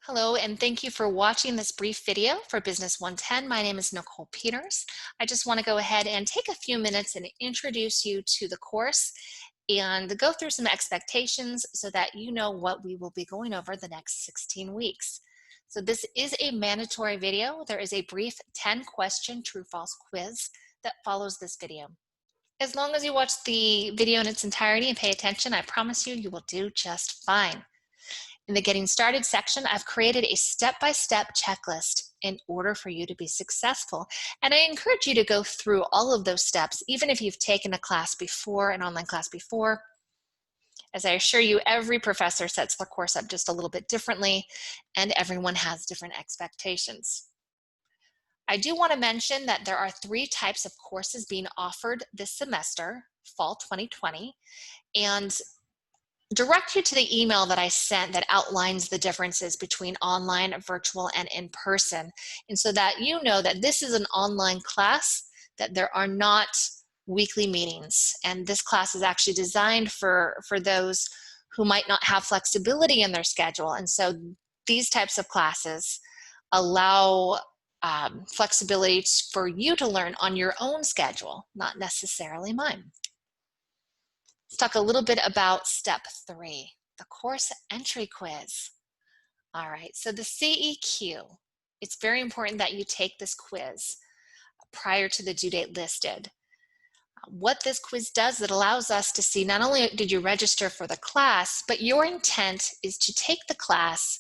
Hello, and thank you for watching this brief video for Business 110. My name is Nicole Peters. I just want to go ahead and take a few minutes and introduce you to the course and go through some expectations so that you know what we will be going over the next 16 weeks. So this is a mandatory video. There is a brief 10-question true-false quiz that follows this video. As long as you watch the video in its entirety and pay attention, I promise you, you will do just fine. In the Getting Started section, I've created a step-by-step checklist in order for you to be successful. And I encourage you to go through all of those steps, even if you've taken a class before, an online class before. As I assure you, every professor sets the course up just a little bit differently, and everyone has different expectations. I do want to mention that there are 3 types of courses being offered this semester, fall 2020, and direct you to the email that I sent that outlines the differences between online, virtual, and in person. And so that you know that this is an online class, that there are not weekly meetings. And this class is actually designed for those who might not have flexibility in their schedule. And so these types of classes allow flexibility for you to learn on your own schedule, not necessarily mine. Let's talk a little bit about step 3, the course entry quiz. All right, so the CEQ, it's very important that you take this quiz prior to the due date listed. What this quiz does, it allows us to see not only did you register for the class, but your intent is to take the class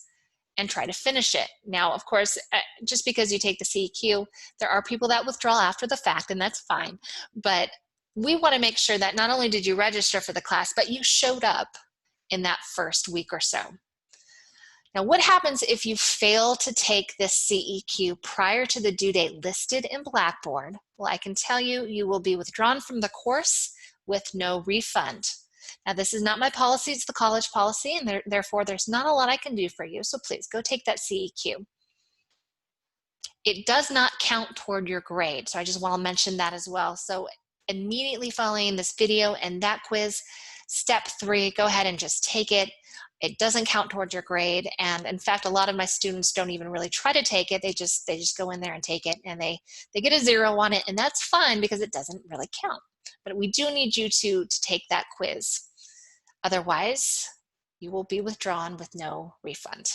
and try to finish it. Now, of course, just because you take the CEQ, there are people that withdraw after the fact, and that's fine. But we want to make sure that not only did you register for the class, but you showed up in that first week or so. Now, what happens if you fail to take this CEQ prior to the due date listed in Blackboard? Well, I can tell you, you will be withdrawn from the course with no refund. Now, this is not my policy, it's the college policy, and therefore there's not a lot I can do for you, so please go take that CEQ. It does not count toward your grade, so I just want to mention that as well. So immediately following this video and that quiz, step 3, go ahead and just take it. It doesn't count towards your grade, and in fact, a lot of my students don't even really try to take it. They just go in there and take it, and they get a 0 on it, and that's fine because it doesn't really count. But we do need you to take that quiz. Otherwise, you will be withdrawn with no refund.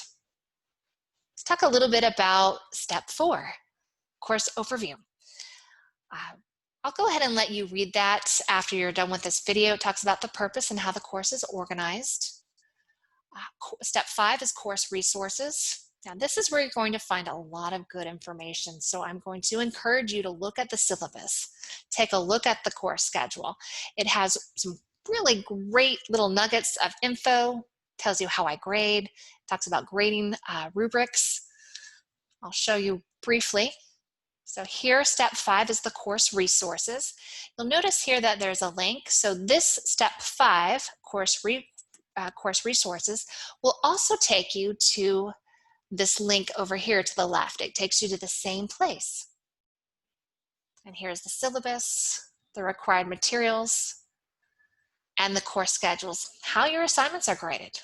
Let's talk a little bit about step 4, course overview. I'll go ahead and let you read that after you're done with this video. It talks about the purpose and how the course is organized. Step 5 is course resources. Now, this is where you're going to find a lot of good information. So I'm going to encourage you to look at the syllabus, take a look at the course schedule. It has some really great little nuggets of info, tells you how I grade, talks about grading rubrics. I'll show you briefly. So here, step 5 is the course resources. You'll notice here that there's a link. So this step 5, course resources, will also take you to this link over here to the left. It takes you to the same place. And here's the syllabus, the required materials, and the course schedules, how your assignments are graded.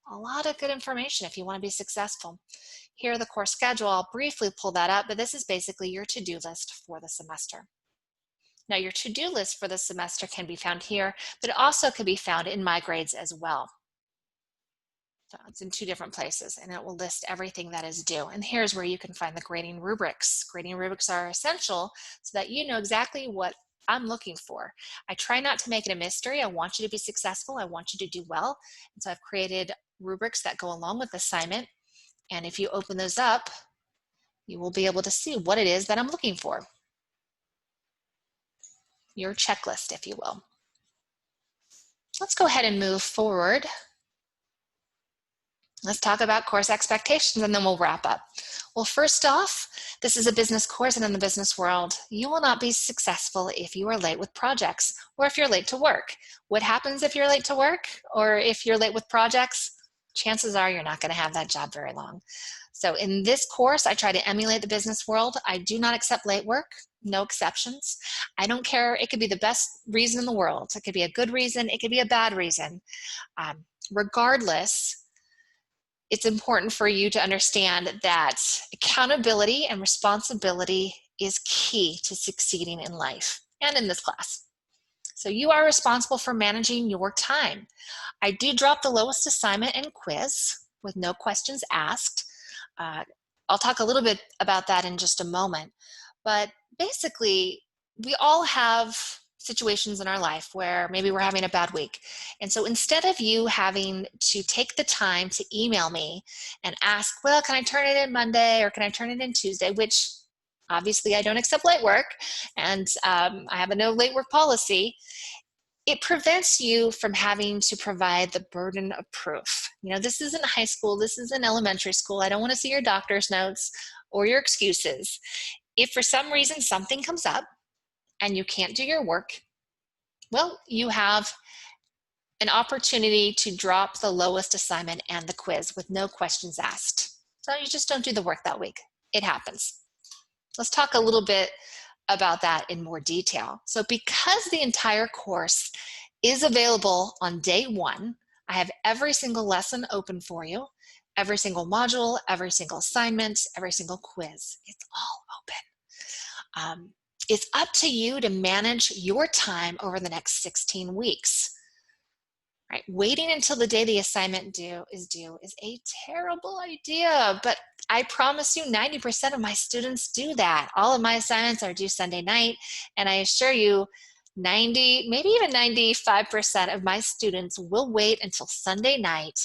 A lot of good information if you want to be successful. Here, the course schedule, I'll briefly pull that up, but this is basically your to-do list for the semester. Now, your to-do list for the semester can be found here, but it also can be found in My Grades as well. So it's in 2 different places, and it will list everything that is due. And here's where you can find the grading rubrics. Grading rubrics are essential so that you know exactly what I'm looking for. I try not to make it a mystery. I want you to be successful. I want you to do well. And so I've created rubrics that go along with the assignment. And if you open those up, you will be able to see what it is that I'm looking for. Your checklist, if you will. Let's go ahead and move forward. Let's talk about course expectations, and then we'll wrap up. Well, first off, this is a business course, and in the business world, you will not be successful if you are late with projects or if you're late to work. What happens if you're late to work or if you're late with projects? Chances are you're not going to have that job very long. So in this course, I try to emulate the business world. I do not accept late work, no exceptions. I don't care. It could be the best reason in the world. It could be a good reason. It could be a bad reason. Regardless, it's important for you to understand that accountability and responsibility is key to succeeding in life and in this class. So you are responsible for managing your time. I do drop the lowest assignment and quiz with no questions asked. Uh, I'll talk a little bit about that in just a moment. But basically, we all have situations in our life where maybe we're having a bad week. And so instead of you having to take the time to email me and ask, well, can I turn it in Monday or can I turn it in Tuesday, which obviously I don't accept late work and I have a no late work policy. It prevents you from having to provide the burden of proof. You know, this isn't high school, this isn't elementary school. I don't want to see your doctor's notes or your excuses. If for some reason something comes up and you can't do your work, well, you have an opportunity to drop the lowest assignment and the quiz with no questions asked. So you just don't do the work that week. It happens. Let's talk a little bit about that in more detail. So because the entire course is available on day one, I have every single lesson open for you, every single module, every single assignment, every single quiz. It's all open. It's up to you to manage your time over the next 16 weeks. Right? Waiting until the day the assignment is due is a terrible idea, but I promise you 90% of my students do that. All of my assignments are due Sunday night, and I assure you 90, maybe even 95% of my students will wait until Sunday night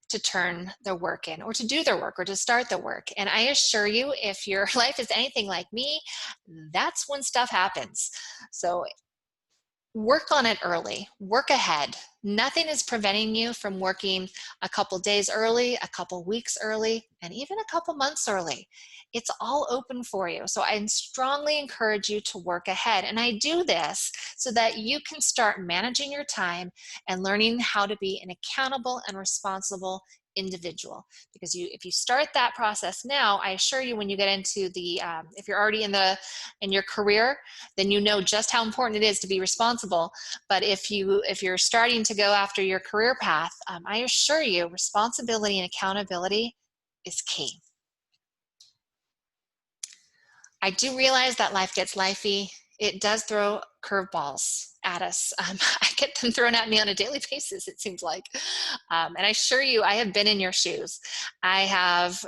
to turn their work in or to do their work or to start their work. And I assure you, if your life is anything like me, that's when stuff happens. So work on it early, work ahead. Nothing is preventing you from working a couple days early, a couple weeks early, and even a couple months early. It's all open for you. So I strongly encourage you to work ahead. And I do this so that you can start managing your time and learning how to be an accountable and responsible individual. Because if you start that process now, I assure you when you get into if you're already in your career, then you know just how important it is to be responsible. But if you're starting to go after your career path, I assure you responsibility and accountability is key. I do realize that life gets lifey. It does throw curveballs at us. I get them thrown at me on a daily basis, it seems like. And I assure you, I have been in your shoes. I've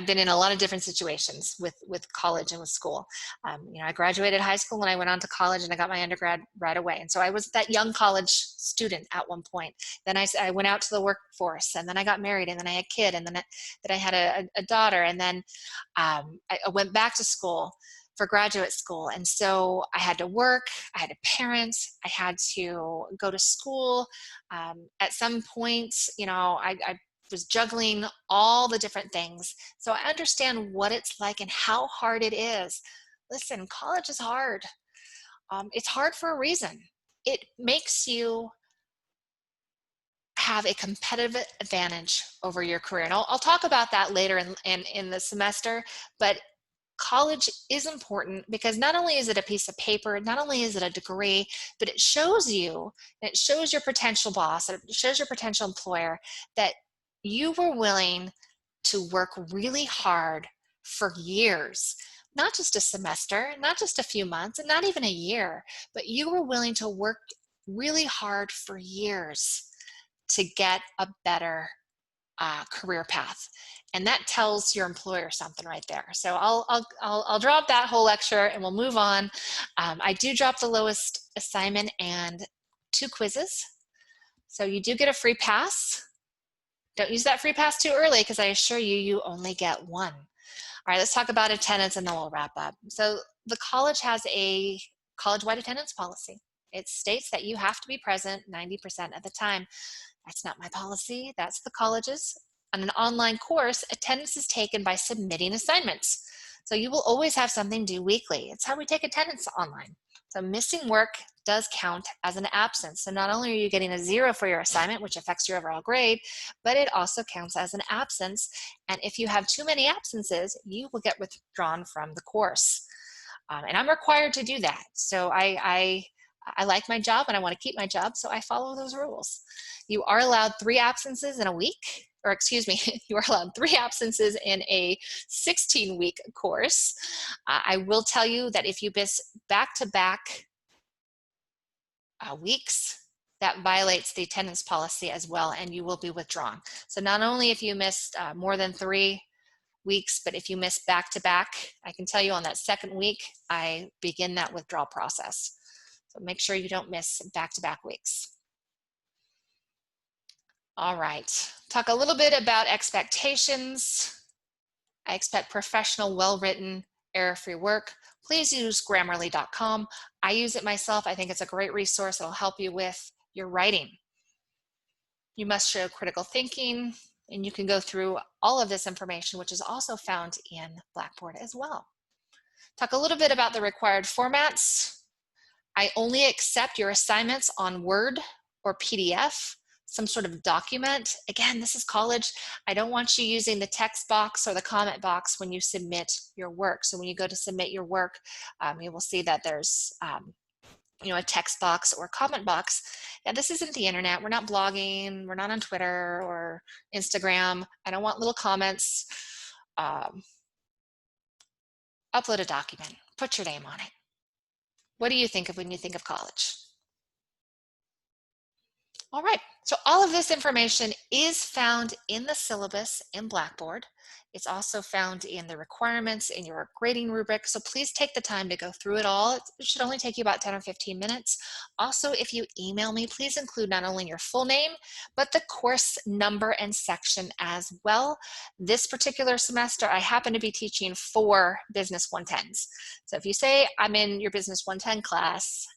been in a lot of different situations with college and with school. I graduated high school and I went on to college and I got my undergrad right away. And so I was that young college student at one point. Then I went out to the workforce and then I got married and then I had a kid and then I had a daughter. And then I went back to school for graduate school. And so I had to work, I had to parent, I had to go to school. At some point, I was juggling all the different things. So I understand what it's like and how hard it is. Listen, college is hard. It's hard for a reason. It makes you have a competitive advantage over your career. And I'll talk about that later in the semester, but college is important because not only is it a piece of paper, not only is it a degree, but it shows your potential boss, it shows your potential employer that you were willing to work really hard for years, not just a semester, not just a few months, and not even a year, but you were willing to work really hard for years to get a better career path. And that tells your employer something right there. So I'll drop that whole lecture and we'll move on. I do drop the lowest assignment and 2 quizzes. So you do get a free pass. Don't use that free pass too early because I assure you, you only get 1. All right, let's talk about attendance and then we'll wrap up. So the college has a college-wide attendance policy. It states that you have to be present 90% of the time. That's not my policy, that's the college's. On an online course, attendance is taken by submitting assignments. So you will always have something due weekly. It's how we take attendance online. So missing work does count as an absence. So not only are you getting a 0 for your assignment, which affects your overall grade, but it also counts as an absence. And if you have too many absences, you will get withdrawn from the course. And I'm required to do that. So I I like my job and I want to keep my job, so I follow those rules. You are allowed 3 absences in a week, or excuse me, you are allowed 3 absences in a 16-week course. I will tell you that if you miss back-to-back weeks, that violates the attendance policy as well, and you will be withdrawn. So not only if you missed more than 3 weeks, but if you miss back-to-back, I can tell you on that second week, I begin that withdrawal process. So make sure you don't miss back-to-back weeks. All right, talk a little bit about expectations. I expect professional, well-written, error-free work. Please use Grammarly.com. I use it myself. I think it's a great resource. It'll help you with your writing. You must show critical thinking, and you can go through all of this information, which is also found in Blackboard as well. Talk a little bit about the required formats. I only accept your assignments on Word or PDF, some sort of document. Again, this is college. I don't want you using the text box or the comment box when you submit your work. So when you go to submit your work, you will see that there's a text box or comment box. Yeah, this isn't the internet. We're not blogging. We're not on Twitter or Instagram. I don't want little comments. Upload a document. Put your name on it. What do you think of when you think of college? All right, so all of this information is found in the syllabus in Blackboard. It's also found in the requirements in your grading rubric, so please take the time to go through it all. It should only take you about 10 or 15 minutes. Also, if you email me, please include not only your full name, but the course number and section as well. This particular semester, I happen to be teaching 4 Business 110s. So if you say, I'm in your Business 110 class,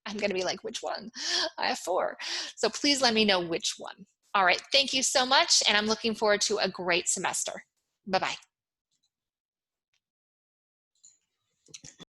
I'm going to be like, which one? I have 4. So please let me know which one. All right. Thank you so much. And I'm looking forward to a great semester. Bye-bye.